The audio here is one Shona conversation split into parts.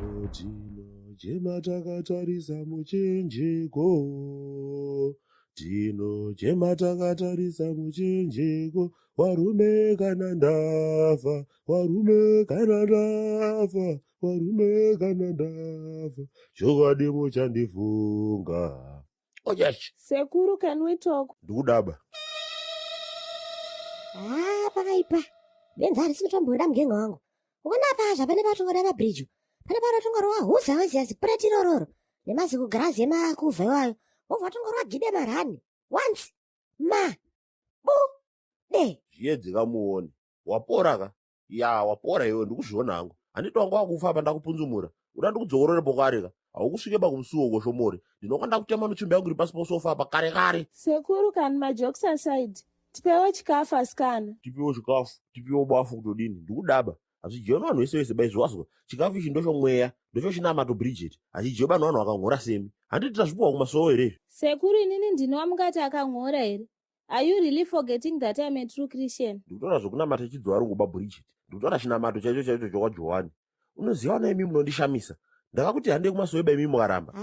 Dino jema takatarisa muchinjiko. Dino jema takatarisa muchinjiko. Warume kana ndafa, warume kana ndafa, warume kana ndafa. Chokwadi muchandifunga. Oh yes. Sekuru, can we talk? Ndikudaba. Pakaipa. Benzari sinotomboda mugenga wangu. Ukona pasha pane patongoda mabridge. Pane patongorwa huza weziyazi pureti rororo. Nemazi kugarazi emakuvha iwayo. Wobva watongorwa gide marani. Once. Ma. Bu. De. Zviedzeka muone. Wapora ka? Ya, wapora iwe ndikuzviona hangu. Handiti wangu wakufa pandakupunzumura. Uda ndikudzorore pokare ka. Haukusvike pakumusuwo koshomori. Ndinokwanda kutema michumbi yangu iri pasi posofa apa kare. Sekuru, can majokes aside? Tipewo chikafu asikana. Tipewo chikafu, tipewo bafu kutodini. Ndikudaba. Hazvijiona vanhu vese baizvo wazwa. Chikafu ichi ndochomweya, ndochochinamato Bridget. Hazvijiona vanhu vakang'ora semi. Handiti tazvipuwa kumasowo here. Sekuru, inini ndinowa mungati akang'ora here. Are you really forgetting that I'm a true Christian? Ndikutora zvokunamata chidzo arungu Bridget. Ndikutora chinamato chaicho chokwaJohani. Unoziva na imi munondishamisa. Ndakakuti hande kumasowo imi mukaramba.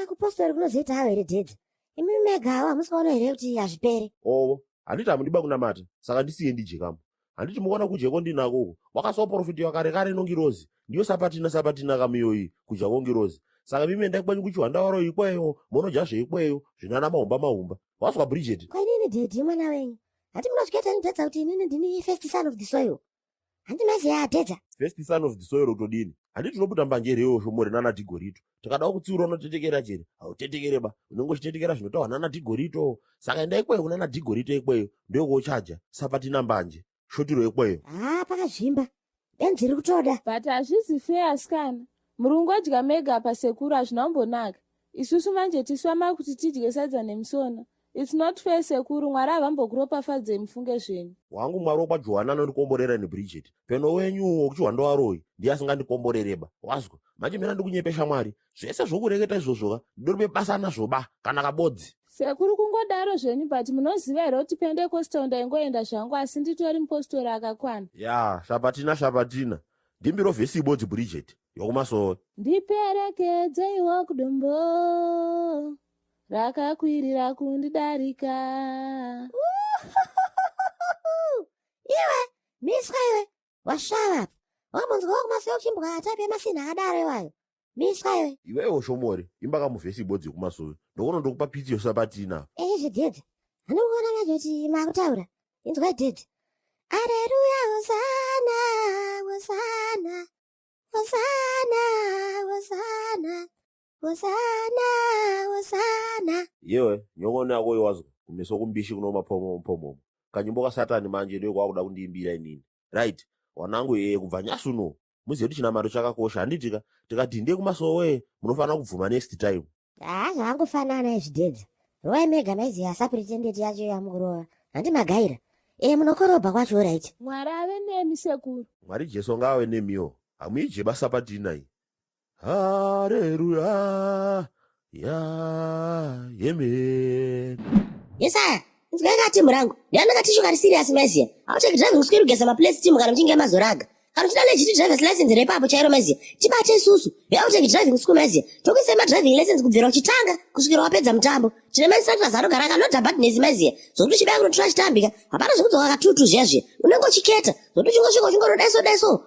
Kupostori kunozoita hawo here dedzi. Imi megawa musikaona here kuti hazvipere. Owo, handiti hamudiba kunamata. Saka ndisiye ndijekamo. Handiti mukaona kujeko ndinako. Wakasawo profiti wakare Kwengirozi. Ndiyo Sapatina kamiyoyi kuja Kwengirozi. Saka mimi endai kwenyu kuchiwanda waro ikweyo, monoja zveikweyo, zvinana mahumba. Wazwa Bridget? Kwainini dedzi mwana wenyu. Hati munozviketa nidedza kuti inini ndini first son of the soil. Handi maziya dedza. First son of the soil kutodini. Handiti tinobuta mbanje reyo shomori nana Dhigorito. Tikadawo kutsiura unotetekera chete. Hautetekere ba. Unongochitetekera zvinotawa nana Dhigorito. Saka endai ikweyo kunana Dhigorito ikweyo. Ndio kochaja Sapatina mbanje. Shotiro ikweyo. Pakazvimba. Benzi riri kutoda. But hazvisi fair asikana. Murungu adya mega pasekuru hazvinombonaka. Isusu manje tiswama kuti tidye sadza nemusona. It's not fair sekuru, Mwari havambokuropafadze mufunge zvenyu. Wangu Mwari wokwaJohani anondikomborera neBridget. Peno wenyu kuchiwanda waroyi ndiye asingandikomborereba. Wazwa? Manje mina ndikunyepesha Mwari. Zvese zvokureketa izvozvo ndoribe basa nazvoba kana kabodzi. Sekuru, kungodaro zvenyu, but munoziva here kuti Pentecost ndaingoenda zvangu asi nditori mupostori akakwana. Ya, Sapatina. Ndimbiro vhesi ibodzi Bridget. Yokumasowo. Ndiperekedzeiwo kudombo rakakwirira kundidarika. Iwe, miswa iwe. Washava. Wamunzwawo kumasowo kuchimbwa atape masina akadaro iwayo. Miswa iwe. Iwewo shomori, imba kamuvhesi ibodzi kumasowo. Ndokuno ndokupa piti yoSapatina. Zvidhedzi. Handikuona macho kuti makutaura. Inzwa dedzi. Aleluya, hosana, hosana. Hosana, hosana. Hosana. Yewe, nyong'ona yako iwazwa. Kumeso kumbishi kuno mapomo. Kanyimbo kaSatani manje ndio kwakuda kundiimbira inini. Right. Wanangu kubva nyasu no. Muziye kuti chinamato chakakosha. Handitika tikadhinde kumasowo munofana kubvuma next time. Zvangofanana izvidhedzi. Rova mega maiziya sapretendeti yacho yamukurova. Handi magaira. Munokorobha kwacho right. Mwari ave nemi sekuru. Mwari Jesu ngave nemiwo. Hamuijeba Sapatina iyi. Hallelujah. Amen. Yesaya, nzika timu rangu. Ndiana tisho kari serious maziya. Aucheki driving school kugeza maplace timu kana mchinge mazoraga. Kana chida legit driver's license repapo chairo maziya. Tibate isusu. Aucheki driving school maziya. Tokise driving license kubvira kuchitanga kusvikira wapedza mutambo. Tine mainstructors anogara kanota badness maziya. Zokuti chibaya kunotora chitambika. Hapana zvekudzoka katutu zvezve. Unenge uchiketa. Zokuti chingosvika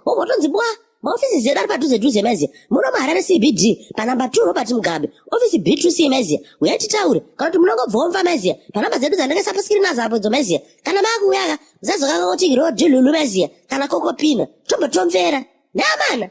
wotonzibwa. Maofisi zedu ari padhuze maziya. Muno maharare CBD panamba 2 Robert Mugabe. Ofisi B2C maziya. Uyatitaure kana kuti munongobvomva maziya. Panamba zedu dzanenge sapaskiri nazo apo maziya. Kana makuyaga zazoka kuti road lulu maziya. Kana kokopina. Tombo tomvera. Namana.